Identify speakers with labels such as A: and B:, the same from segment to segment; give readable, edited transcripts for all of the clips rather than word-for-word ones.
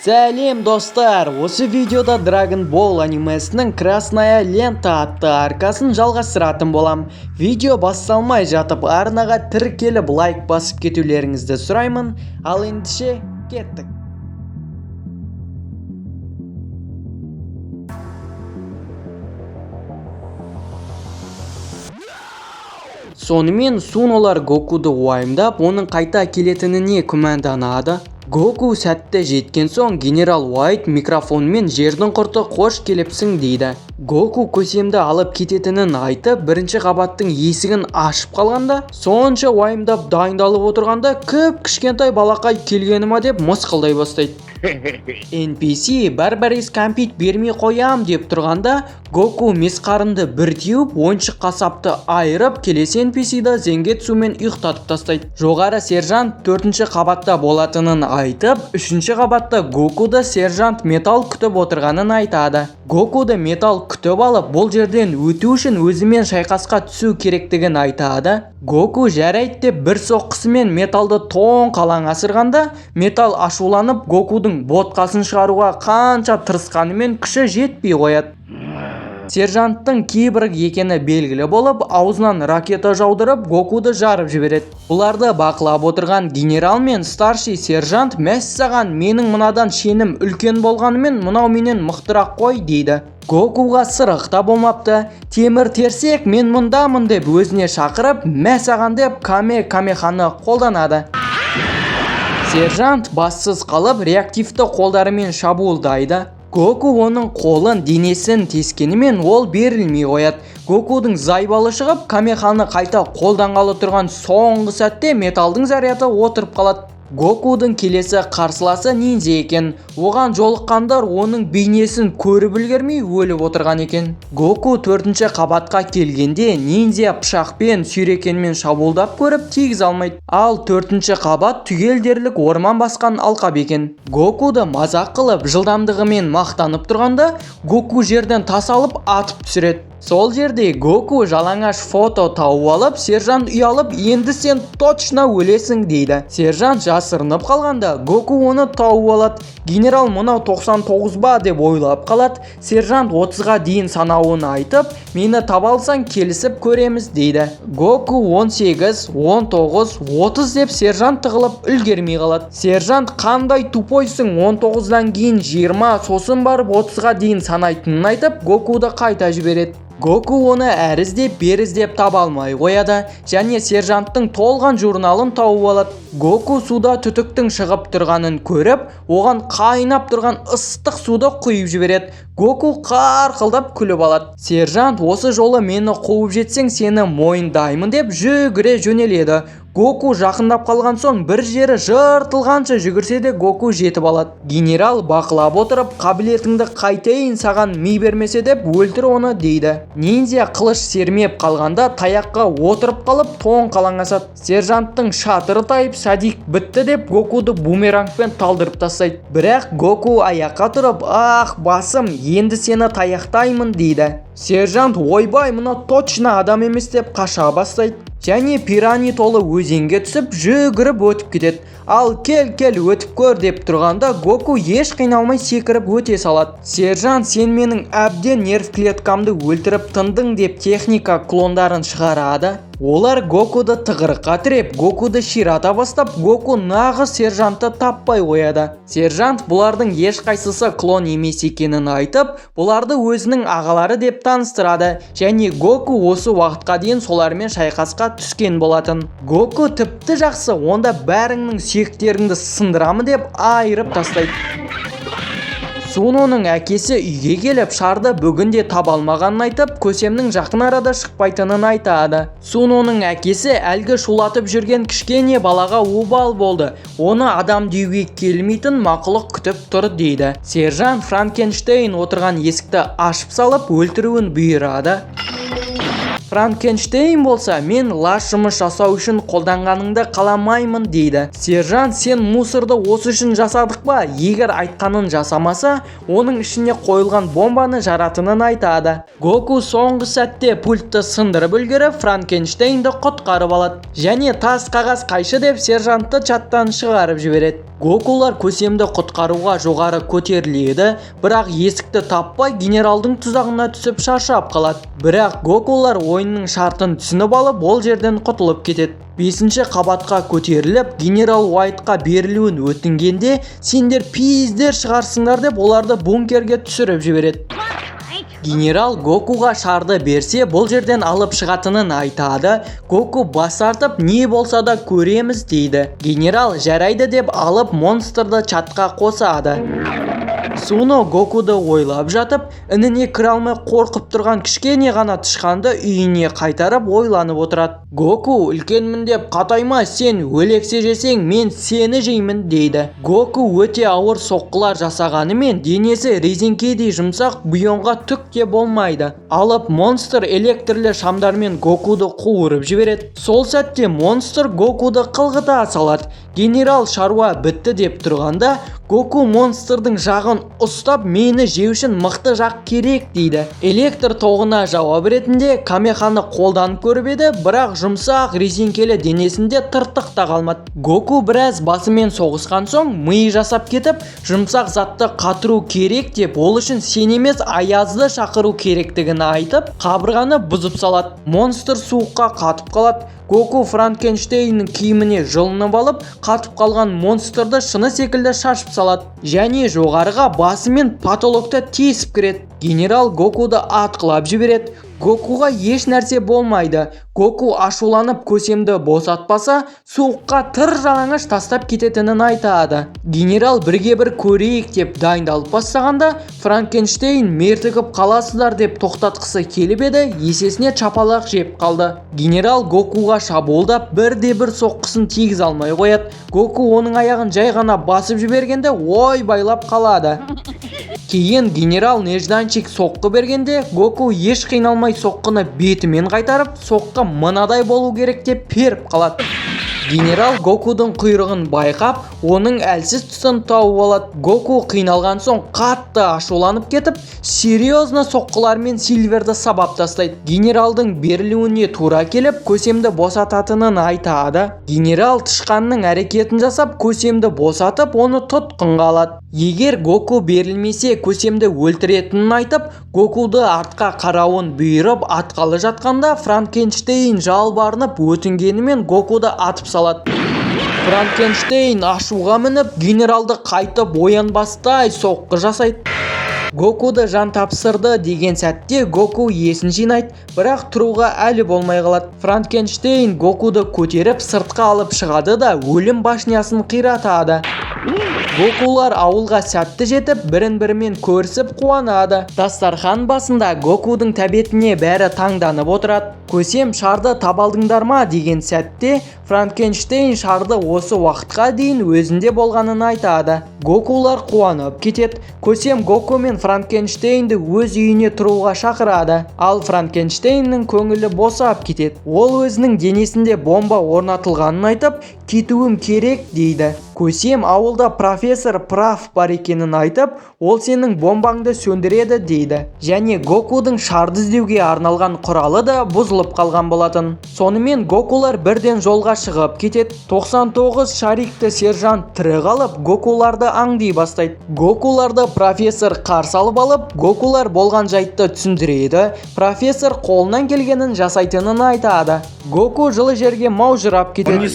A: Сәлем достар, осы видеода Dragon Ball анимесінің Красная лента атты аркасын жалғастыратын болам. Видео басталмай жатып арнаға тіркеліп лайк басып кетулеріңізді сұраймын. Ал ендеше кеттік. Сонымен Сунолар Гокуды уайымдап, оның қайта келетініне күмәнданады. Гоку сәтті жеткен соң генерал Уайт микрофонмен жердің құрты қош келіпсің дейді. Гоку көсемді алып кететінін айтып, бірінші қабаттың есігін ашып қалғанда, сонша уайымдап дайындалып отырғанда кішкентай балақай келгені ма деп мысқылдай бастайды. NPC бір-біріз кәмпит бермей қоям деп тұрғанда, Гоку месқарынды бір теуіп, ойыншық қасапты айырып, келесі NPC-ді Зенгетсумен ұйықтатып тастайды. Жоғары сержант 4-ші қабатта болатынын айтып, 3-ші қабатта Гокуды сержант металл күтіп отырғанын айтады. Гокуды металл күтіп алып, бұл жерден өту үшін өзімен шайқасқа түсу керектігін айтады. Гоку жарайды деп бір соққысымен металды тоң қалаң асырғанда, металл ашуланып Гокудың ботқасын шығаруға қанша тырысқанымен күші жетпей қояды. Сержанттың кейбір екені белгілі болып, аузынан ракета жаудырып, Гокуды жарып жібереді. Бұларды бақылап отырған генерал мен старший сержант мәссаған менің мынадан шенім үлкен болғанымен мынау менен мықтырақ қой дейді. Гокуға сырық та болмапты. Темір терсек мен мұндамын деп өзіне шақырып, мәссаған деп Камеханы қолданады. Сержант бассыз қалып реактивті қолдарымен шабуылдайды. Гоку оның қолын, денесін тескенімен ол берілмей қояды. Гокудың зайбалы шығып, Камеханы қайта қолданғалы тұрған соңғы сәтте металдың заряды отырып қалады. Гокудың келесі қарсыласы ниндзя екен. Оған жолыққандар оның бейнесін көріп үлгермей өліп отырған екен. Гоку 4-ші қабатқа келгенде ниндзя пышақпен сүйрекенмен шабуылдап көріп тигіз алмайды. Ал 4-ші қабат түгел дерлік орман басқан алқап екен. Гокуды мазақ қылып жылдамдығымен мақтанып тұрғанда, Гоку жерден тас алып атып түсіреді. Сол жерде Гоку жалаңаш фото тауып алып, сержант ұялып, енді сен точно өлесің дейді. Сержант жасырынып қалғанда, Гоку оны тауып алады. Генерал мынау 99 ба деп ойлап қалады. Сержант 30-ға дейін санауын айтып, мені таба алсаң келісіп көреміз дейді. Гоку 18, 19, 30 деп сержант тығылып үлгермей қалады. Сержант қандай тупойсың, 19-дан кейін 20, сосын барып 30-ға дейін санайтынын айтып, Гокуды қайта жібереді. Гоку оны әріздеп беріздеп таба алмай қояды және сержанттың толған журналын тауып алады. Гоку суда түтіктің шығып тұрғанын көріп, оған қайнап тұрған ыстық суды құйып жібереді. Гоку қарқылдап күліп алады. Сержант осы жолы мені қуып жетсең сені мойындаймын деп жүгіре жөнеледі. Гоку жақындап қалған соң бір жері жыртылғанша жүгірсе де Гоку жетіп алады. Генерал бақылап отырып, қабілетіңді қайтейін саған ми бермесе деп өлтір оны дейді. Ниндзя қылыш сермеп қалғанда таяққа отырып қалып тоң қалаң асады. Сержанттың шатыры тайып садик бітті деп Гокуды бумерангпен талдырып тастайды. Бірақ Гоку аяққа тұрып, ах басым, енді сені таяқтаймын дейді. Сержант ойбай, мына точно адам емес деп қаша бастайды. Және пирани толы өзенге түсіп жүгіріп өтіп кетеді. Ал кел өтіп көр деп тұрғанда Гоку еш қиналмай секіріп өте салады. Сержант сен менің әбден нерв клеткамды өлтіріп тындың деп техника клондарын шығарады. Олар Гокуды тығырыққа тіреп, Гокуды ширата бастап, Гоку нағыз сержантты таппай қояды. Сержант бұлардың ешқайсысы клон емес екенін айтып, бұларды өзінің ағалары деп таныстырады және Гоку осы уақытқа дейін солармен шайқасқа түскен болатын. Гоку тіпті жақсы, онда бәріңнің сүйектеріңді сындырамы деп айырып тастайды. Суноның әкесі үйге келіп, шарды бүгінде таба алмағанын айтып, көсемнің жақын арада шықпайтынын айтады. Суноның әкесі әлгі шулатып жүрген кішкене балаға обал болды. Оны адам деуге келмейтін мақұлық күтіп тұр дейді. Сержант Франкенштейн отырған есікті ашып салып, өлтіруін бұйырады. Франкенштейн болса, мен лаш жұмыс жасау үшін қолданғаныңды қаламаймын дейді. Сержант, сен мусорды осы үшін жасадық па? Егер айтқанын жасамаса, оның ішіне қойылған бомбаны жаратынын айтады. Гоку соңғы сәтте пультті сындырып үлгеріп, Франкенштейнді құтқарып алады. Және тас қағаз қайшы деп сержантты чаттан шығарып жібереді. Гокулар көсемді құтқаруға жоғары көтеріледі, бірақ есікті таппай генералдың тұзағына түсіп шаршап қалады. Бірақ Гокулар ойынның шартын түсініп алып, ол жерден құтылып кетеді. 5-ші қабатқа көтеріліп, генерал Уайтқа берілуін өтінгенде, сендер пиздер шығарсыңдар деп оларды бункерге түсіріп жібереді. Генерал Гокуға шарды берсе, бұл жерден алып шығатынын айтады. Гоку бас тартып, не болса да көреміз дейді. Генерал жарайды деп алып монстрды чатқа қосады. Суно Гокуды ойлап жатып, ініне кіре алмай қорқып тұрған кішкене ғана тышқанды үйіне қайтарып ойланып отырады. Гоку үлкенмін деп қатайма, сен өлексе жесең мен сені жеймін дейді. Гоку өте ауыр соққылар жасағанымен денесі резеңкедей жұмсақ, бүйонға түк те болмайды. Алып монстр электрлі шамдармен Гокуды қуырып жібереді. Сол сәтте монстр Гокуды қылғыта салады. Генерал шаруа бітті деп тұрғанда, Гоку монстрдың жағын ұстап, мені жеу үшін мықты жақ керек дейді. Электр тоғына жауап ретінде Камеханы қолданып көріп еді, бірақ жұмсақ резеңкелі денесінде тыртық та қалмады. Гоку біраз басымен соғысқан соң ми жасап кетіп, жұмсақ затты қатыру керек деп, ол үшін сен емес Аязды шақыру керектігін айтып, қабырғаны бұзып салады. Монстр суыққа қатып қалады. Гоку Франкенштейннің киіміне жылынып алып, қатып қалған монстрды шыны секілді шашып салады. Және жоғарыға басымен потолокта тесіп кіреді. Генерал Гокуды атқылап жібереді. Гокуға еш нәрсе болмайды. Гоку ашуланып көсемді босатпаса, суыққа тыр жалаңаш тастап кететінін айтады. Генерал бірге-бір көрейік деп дайындалып бастағанда, Франкенштейн мертігіп қаласыздар деп тоқтатқысы келіп еді, есесіне чапалақ жеп қалды. Генерал Гокуға шабуылдап бірде-бір соққысын тигіз алмай қояды. Гоку оның аяғын жай ғана басып жібергенде ой байлап қалады. Кейін генерал нежданчик соққы бергенде, Гоку еш қиналмай соққыны бетімен қайтарып, соққы мынадай болу керек деп періп қалады. Генерал Гокудың құйрығын байқап, оның әлсіз тұсын тауып алады. Гоку қиналған соң қатты ашуланып кетіп, серьезно соққылармен Сильверді сабап тастайды. Генералдың берілуіне тура келіп, көсемді босататынын айтады. Генерал тышқанның әрекетін жасап, көсемді босатып, оны тұтқынға алады. Егер Гоку берілмесе, көсемді өлтіретінін айтып, Гокуды артқа қарауын бұйырып, атқалы жатқанда Франкенштейн жалбарынып өтінгенімен Гокуды атып салады. Франкенштейн ашуға мініп, генералды қайтып оянбастай соққы жасайды. Гокуды жан тапсырды деген сәтте Гоку есін жинайды, бірақ тұруға әлі болмай қалады. Франкенштейн Гокуды көтеріп сыртқа алып шығады да өлім башнясын қиратады. Гокулар ауылға сәтті жетіп, бірін-бірімен көрісіп қуанады. Дастархан басында Гокудың тәбетіне бәрі таңданып отырады. Көсем шарды табалдыңдар ма деген сәтте Франкенштейн шарды осы уақытқа дейін өзінде болғанын айтады. Гокулар қуанып кетеді. Көсем Гоку мен Франкенштейнді өз үйіне тұруға шақырады. Ал Франкенштейннің көңілі босап кетеді. Ол өзінің денесінде бомба орнатылғанын айтып, кетуім керек дейді. Көсем ауылда профессор Праф бар екенін айтып, ол сенің бомбаңды сөндіреді дейді. Және Гокудың шарды іздеуге арналған құралы да бұзылып қалған болатын. Сонымен Гокулар бірден жолға шығып кетеді. 99 шарикті сержант тірі қалып, Гокуларды аңди бастайды. Гокуларды профессор қарсы алып алып, Гокулар болған жайтты түсіндіреді. Профессор қолынан келгенін жасайтынын айтады. Гоку жылы жерге маужырап кетеді.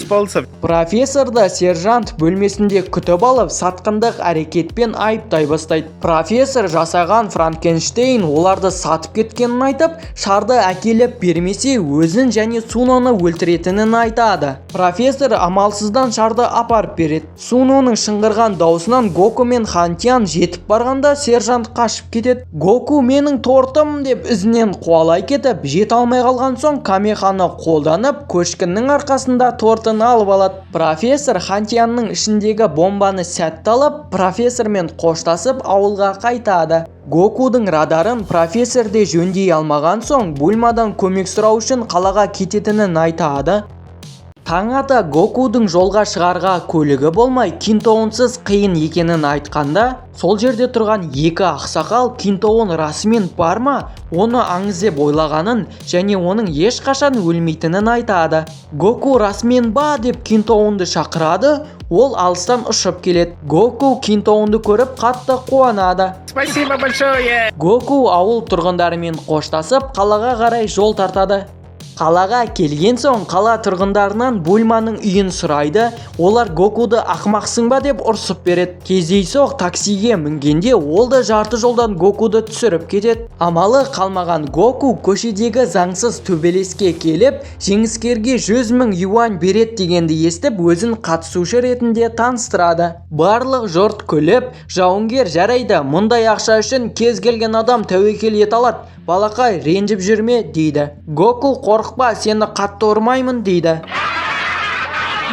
A: Профессорды сержант бөлмесінде күтіп алып, сатқындық әрекетпен айыптай бастайды. Профессор жасаған Франкенштейн оларды сатып кеткенін айтып, шарды әкеліп бермесе өзін және Суноны өлтіретінін айтады. Профессор амалсыздан шарды апарып береді. Суноның шыңғырған даусынан Гоку мен Хантиян жетіп барғанда сержант қашып кетеді. Гоку менің тортым деп ізінен қуалай кетіп, жете алмай қалған соң Камеханы қолданып, көшкіннің арқасында тортын алып алады. Профессор Хантиянның ішіндегі бомбаны сәтті алып, профессормен қоштасып ауылға қайтады. Гокудың радарын профессор де жөндей алмаған соң, бульмадан көмек сұрау үшін қалаға кететінін айтады. Таң ата Гокудың жолға шығарға көлігі болмай Кинтоонсыз қиын екенін айтқанда, сол жерде тұрған екі ақсақал Кинтоон расымен бар ма, оны аңыз деп ойлағанын және оның ешқашан өлмейтінін айтады. Гоку расымен ба деп Кинтоонды шақырады, ол алыстан ұшып келеді. Гоку Кинтоонды көріп қатты қуанады.
B: Спасибо большое!
A: Гоку ауыл тұрғындарымен қоштасып, қалаға қарай жол тартады. Қалаға келген соң қала тұрғындарынан Бульманың үйін сұрайды. Олар Гокуды ақмақсың ба деп ұрсып береді. Кездейсоқ таксиге мінгенде ол да жарты жолдан Гокуды түсіріп кетеді. Амалы қалмаған Гоку көшедегі заңсыз төбелеске келіп, жеңіскерге 100 000 юань береді дегенді естіп, өзін қатысушы ретінде таныстырады. Барлық жұрт күліп, жауынгер жарайды, мұндай ақша үшін кез келген адам тәуекел ете алады. Балақай, ренжіп жүрме, дейді. Гоку, қорықпа, сені қатты ұрмаймын, дейді.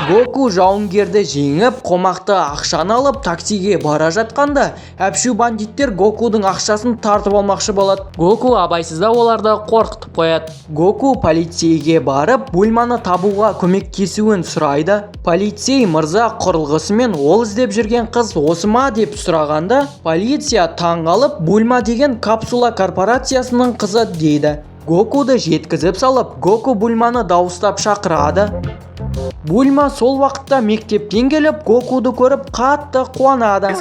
A: Гоку жауынгерді жеңіп, қомақты ақшаны алып, таксиге бара жатқанда, әпшу бандиттер Гокудың ақшасын тартып алмақшы болады. Гоку абайсызда оларды қорқытып қояды. Гоку полицейге барып, Бульманы табуға көмектесуін сұрайды. Полицей мырза құрылғысымен ол іздеп жүрген қыз осы ма деп сұрағанда, полиция таң қалып, Бульма деген капсула корпорациясының қызы дейді. Гокуды жеткізіп салып, Гоку Бульманы дауыстап шақырады. Бульма сол вақытта мектептен келіп, Гокуды көріп қатты қуанады.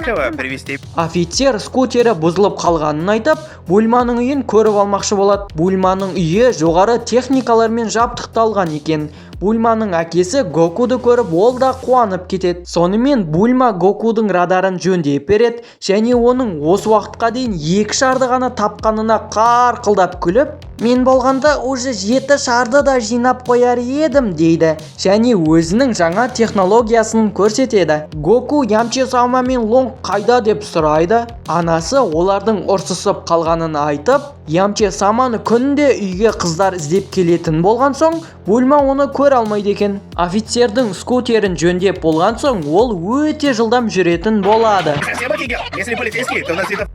A: Офицер скутері бұзылып қалғанын айтып, Бульманың үйін көріп алмақшы болады. Бульманың үйі жоғары техникалармен жабдықталған екен. Бульманың әкесі Гокуды көріп, ол да қуанып кетеді. Сонымен Бульма Гокудың радарын жөндеп береді және оның осы уақытқа дейін 2 шарды ғана тапқанына қарқылдап күліп, мен болғанда уже 7 шарды да жинап қояр едім, дейді және өзінің жаңа технологиясын көрсетеді. Гоку Ямче Сама мен Лонг қайда деп сұрайды. Анасы олардың ұрсысып қалғанын айтып, Ямче Саманы күнде үйге қыздар іздеп келетін болған соң, Бульма оны көре алмайды екен. Офицердің скутерін жөндеп болған соң, ол өте жылдам жүретін болады.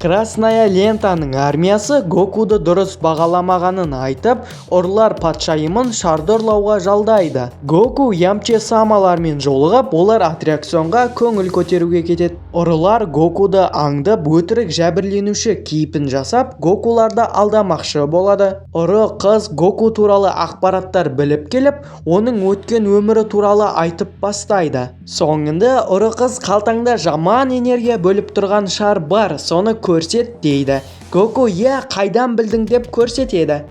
A: Красная лентаның армиясы Гокуды дұрыс бағаламағанын айтып, ұрылар патшайымын шарды ұрлауға жалдайды. Гоку Ямче Самалармен жолығып, олар аттракционға көңіл көтеруге кетеді. Ұрылар Гокуды аңдып, өтірік жәбірленуші кейпін жасап, Гокуларды алдамақшы болады. Ұры қыз Гоку туралы ақпараттар біліп келіп, оның өткен өмірі туралы айтып бастайды. Соңында ұры қыз қалтаңда жаман энергия бөліп тұрған шар бар, соны көрсет, дейді. Гоку қайдан білдің деп көрсетеді.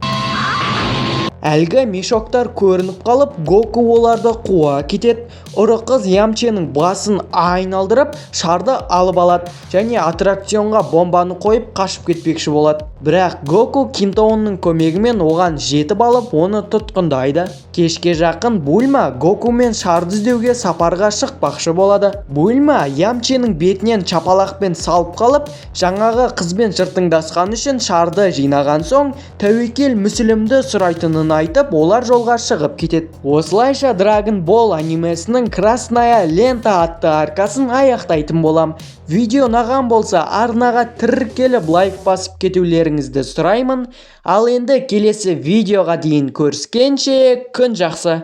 A: Әлгі мешоктар көрініп қалып, Гоку оларды қуа кетеді. Ұры қыз Ямченің басын айналдырып, шарды алып алады және аттракционға бомбаны қойып қашып кетпекші болады. Бірақ Гоку Кинтоонның көмегімен оған жетіп алып, оны тұтқындайды. Кешке жақын Бульма Гокумен шарды іздеуге сапарға шықпақшы болады. Бульма Ямченің бетінен чапалақпен салып қалып, жаңағы қызбен жыртыңдасқан үшін шарды жинаған соң, тәуекел мүсілімді сұрайтынын айтып, олар жолға шығып кетеді. Осылайша Dragon Ball анимесінің Красная лента атты аркасын аяқтайтын болам. Видео ұнаған болса, арнаға тіркеліп лайк басып кетулеріңізді сұраймын. Ал енді келесі видеоға дейін көріскенше күн жақсы.